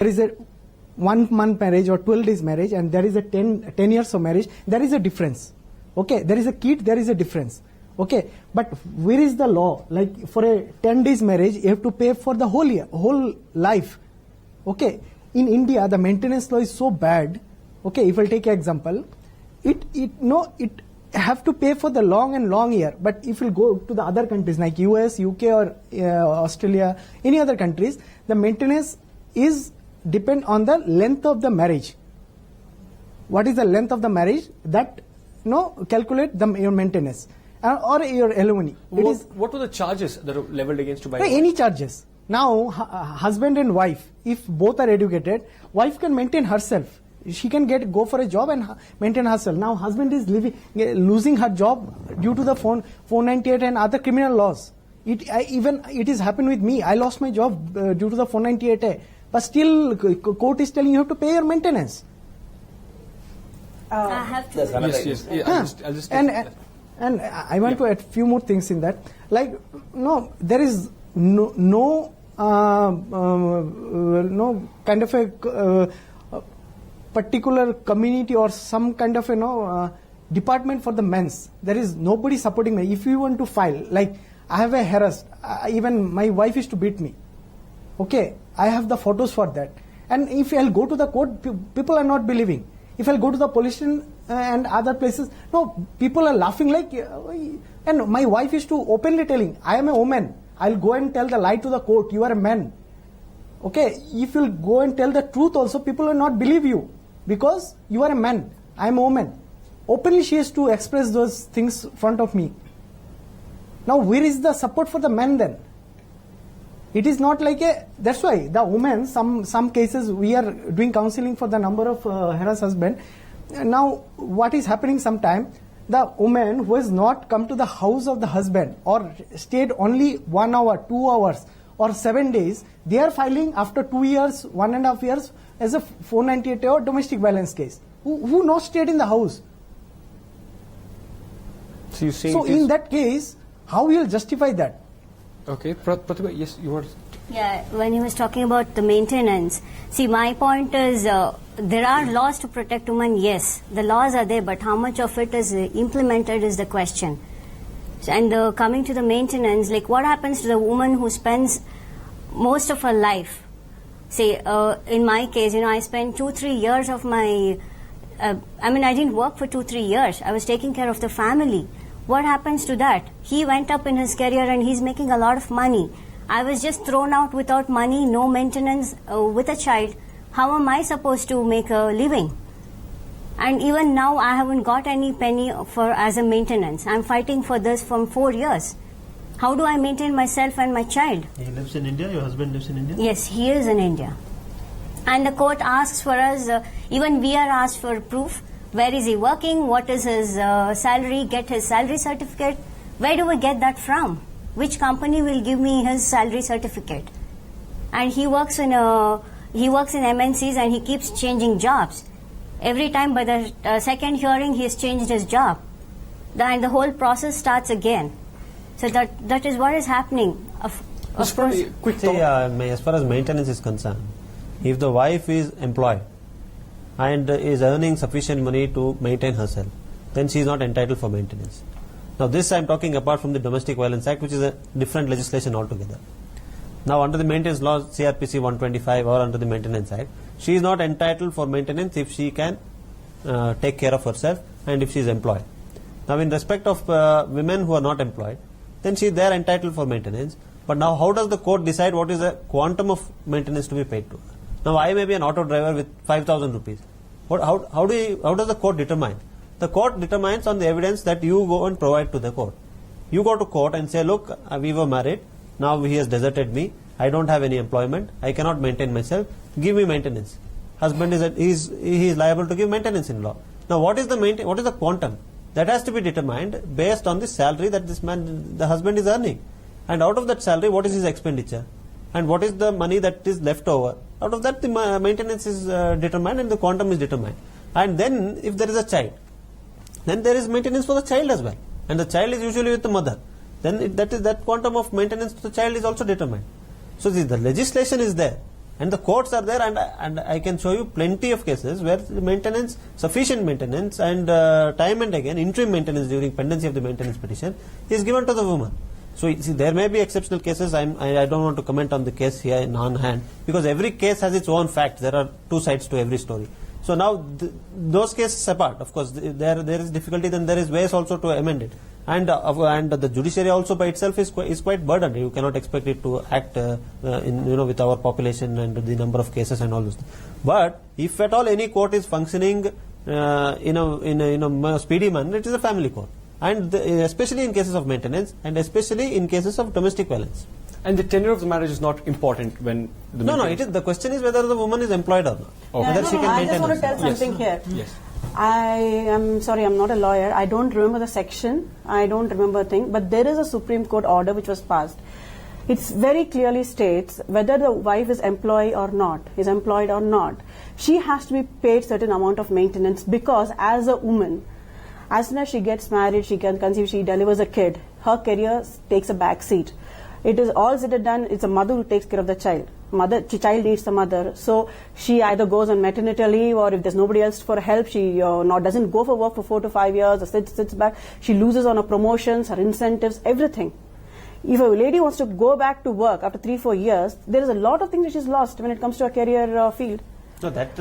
there is a 1 month marriage or 12 days marriage, and there is a 10 years of marriage, there is a difference. Okay, there is a kid, there is a difference. Okay, but where is the law? Like for a 10 days marriage, you have to pay for the whole year, whole life. Okay, in India, the maintenance law is so bad. Okay, if I'll take an example, it have to pay for the long year. But if you go to the other countries like US, UK, or Australia, any other countries, the maintenance is depend on the length of the marriage. What is the length of the marriage? That calculate your maintenance or your alimony. What were the charges that were leveled against you by any charges? Now, husband and wife, if both are educated, wife can maintain herself. She can go for a job and maintain herself. Now, husband is losing her job due to the 498 and other criminal laws. It is happened with me. I lost my job due to the 498A. But still, court is telling you have to pay your maintenance. I have to. Yes. Yeah, I'll just and I want to add few more things in that. Like, no, there is no kind of a particular community or some kind of department for the men's. There is nobody supporting me. If you want to file, like I have a harassed, even my wife used to beat me. Okay, I have the photos for that. And if I'll go to the court, people are not believing. If I'll go to the police station and other places, no, people are laughing like, and my wife is to openly telling, I am a woman. I'll go and tell the lie to the court. You are a man. Okay, if you'll go and tell the truth also, people will not believe you because you are a man. I am a woman. Openly she has to express those things in front of me. Now, where is the support for the men then? It is not like that's why the women, some cases we are doing counseling for the number of harassed husband. Now, what is happening sometime, the woman who has not come to the house of the husband or stayed only 1 hour, 2 hours or 7 days, they are filing after 2 years, 1.5 years as a 498 or domestic violence case. Who not stayed in the house? So in that case, how will you justify that? Okay, Pratibha, yes, you were. Yeah, when he was talking about the maintenance, see, my point is there are laws to protect women, yes, the laws are there, but how much of it is implemented is the question. And coming to the maintenance, like what happens to the woman who spends most of her life? Say, in my case, I spent 2-3 years of my, I didn't work for 2-3 years. I was taking care of the family. What happens to that? He went up in his career and he's making a lot of money. I was just thrown out without money, no maintenance, with a child. How am I supposed to make a living? And even now, I haven't got any penny as a maintenance. I'm fighting for this from 4 years. How do I maintain myself and my child? He lives in India? Your husband lives in India? Yes, he is in India. And the court asks for us, even we are asked for proof. Where is he working? What is his salary? Get his salary certificate. Where do we get that from? Which company will give me his salary certificate? And he works in MNCs and he keeps changing jobs. Every time by the second hearing, he has changed his job. And the whole process starts again. So that is what is happening. Of course. As far as maintenance is concerned, if the wife is employed and is earning sufficient money to maintain herself, then she is not entitled for maintenance. Now this I am talking apart from the Domestic Violence Act, which is a different legislation altogether. Now under the maintenance law, CRPC 125 or under the Maintenance Act, she is not entitled for maintenance if she can take care of herself and if she is employed. Now in respect of women who are not employed, then they are entitled for maintenance. But now how does the court decide what is the quantum of maintenance to be paid to her? Now I may be an auto driver with 5,000 rupees. How does the court determine? The court determines on the evidence that you go and provide to the court. You go to court and say, look, we were married, now he has deserted me, I don't have any employment, I cannot maintain myself, give me maintenance. Husband he is liable to give maintenance in law. Now what is the quantum? That has to be determined based on the salary that the husband is earning. And out of that salary, what is his expenditure? And what is the money that is left over? Out of that, the maintenance is determined and the quantum is determined. And then, if there is a child, then there is maintenance for the child as well. And the child is usually with the mother. Then that quantum of maintenance to the child is also determined. So the legislation is there. And the courts are there, and I can show you plenty of cases where the maintenance, sufficient maintenance, and time and again interim maintenance during pendency of the maintenance petition is given to the woman. So see, there may be exceptional cases. I don't want to comment on the case here on hand, because every case has its own facts. There are two sides to every story. So now those cases apart, of course, there is difficulty. Then there is ways also to amend it, and the judiciary also by itself is quite burdened. You cannot expect it to act with our population and the number of cases and all those things. But if at all any court is functioning in a speedy manner, it is a family court, and especially in cases of maintenance, and especially in cases of domestic violence. And the tenure of the marriage is not important when the No, it is. The question is whether the woman is employed or not. Okay. Whether she can I maintain just want to tell herself. something here. Yes. I am sorry, I'm not a lawyer. I don't remember the section. I don't remember a thing. But there is a Supreme Court order which was passed. It very clearly states whether the wife is employed or not, she has to be paid certain amount of maintenance, because as a woman, as soon as she gets married, she can conceive, she delivers a kid, her career takes a back seat. It is all said and done, it's a mother who takes care of the child. Child needs the mother, so she either goes on maternity leave, or if there's nobody else for help, she doesn't go for work for 4 to 5 years, or sits back. She loses on her promotions, her incentives, everything. If a lady wants to go back to work after 3-4 years, there is a lot of things that she's lost when it comes to her career field. No, that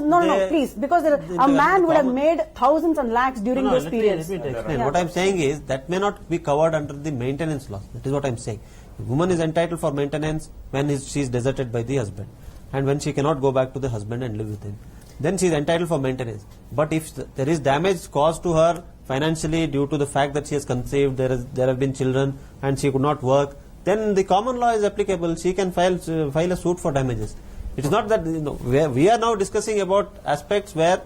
No, please, because a man would have made thousands and lakhs during those periods. Let me explain. What I'm saying is that may not be covered under the maintenance laws. That is what I'm saying. The woman is entitled for maintenance when she is deserted by the husband, and when she cannot go back to the husband and live with him, then she is entitled for maintenance. But if there is damage caused to her financially due to the fact that she has conceived, there have been children, and she could not work, then the common law is applicable. She can file a suit for damages. It is not that we are now discussing about aspects where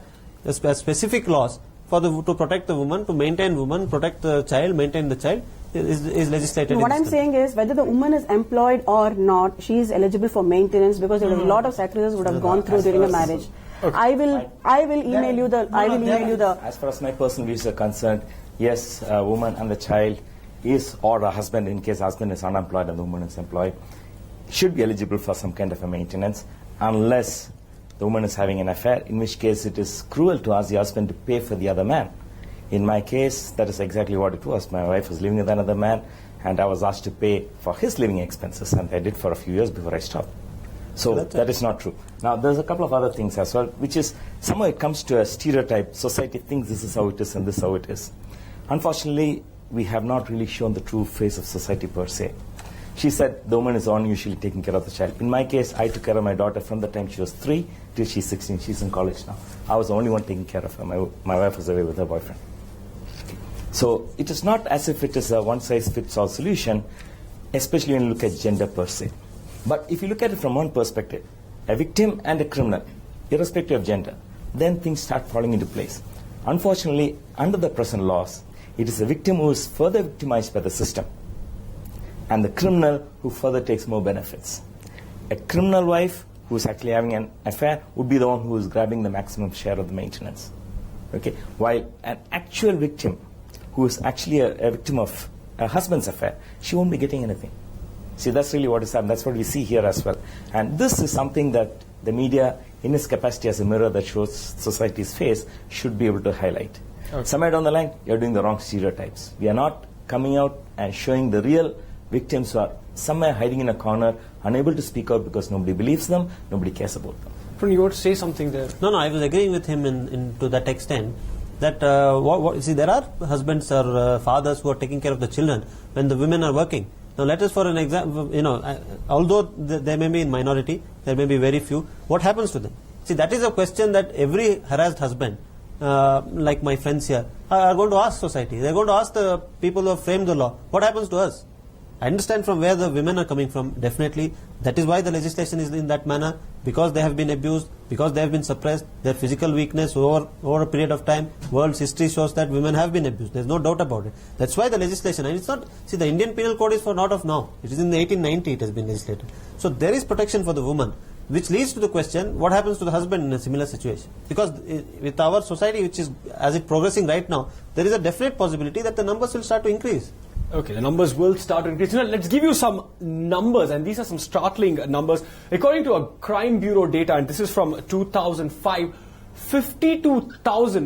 specific laws to protect the woman, to maintain woman, protect the child, maintain the child is legislated. What I'm saying is whether the woman is employed or not, she is eligible for maintenance, because a lot of sacrifices would have gone through during a marriage. Okay. I will email you the. As far as my personal views are concerned, yes, a woman and the child or a husband, in case husband is unemployed and the woman is employed, should be eligible for some kind of a maintenance, unless the woman is having an affair, in which case it is cruel to ask the husband to pay for the other man. In my case, that is exactly what it was. My wife was living with another man, and I was asked to pay for his living expenses, and I did for a few years before I stopped. So that is not true. Now, there's a couple of other things as well, which is somehow it comes to a stereotype. Society thinks this is how it is and this is how it is. Unfortunately, we have not really shown the true face of society per se. She said the woman is unusually taking care of the child. In my case, I took care of my daughter from the time she was 3 till she's 16. She's in college now. I was the only one taking care of her. My wife was away with her boyfriend. So it is not as if it is a one-size-fits-all solution, especially when you look at gender per se. But if you look at it from one perspective, a victim and a criminal, irrespective of gender, then things start falling into place. Unfortunately, under the present laws, it is the victim who is further victimized by the system, and the criminal who further takes more benefits. A criminal wife who is actually having an affair would be the one who is grabbing the maximum share of the maintenance. Okay? While an actual victim who is actually a victim of a husband's affair, she won't be getting anything. See, that's really what is happening. That's what we see here as well. And this is something that the media, in its capacity as a mirror that shows society's face, should be able to highlight. Okay. Somewhere down the line, you're doing the wrong stereotypes. We are not coming out and showing the real victims who are somewhere hiding in a corner, unable to speak out because nobody believes them, nobody cares about them. You want to say something there? No, I was agreeing with him to that extent that see, there are husbands or fathers who are taking care of the children when the women are working. Now, let us, for an example, although they may be in minority, there may be very few. What happens to them? See, that is a question that every harassed husband, like my friends here, are going to ask society. They are going to ask the people who have framed the law, what happens to us? I understand from where the women are coming from, definitely. That is why the legislation is in that manner, because they have been abused, because they have been suppressed, their physical weakness over a period of time. World's history shows that women have been abused. There is no doubt about it. That's why the legislation, and it's not, see, the Indian Penal Code is for not of now. It is in the 1890 it has been legislated. So there is protection for the woman, which leads to the question, what happens to the husband in a similar situation? Because with our society, which is as it progressing right now, there is a definite possibility that the numbers will start to increase. Okay, the numbers will start to increase. Now, let's give you some numbers, and these are some startling numbers. According to a Crime Bureau data, and this is from 2005, 52,000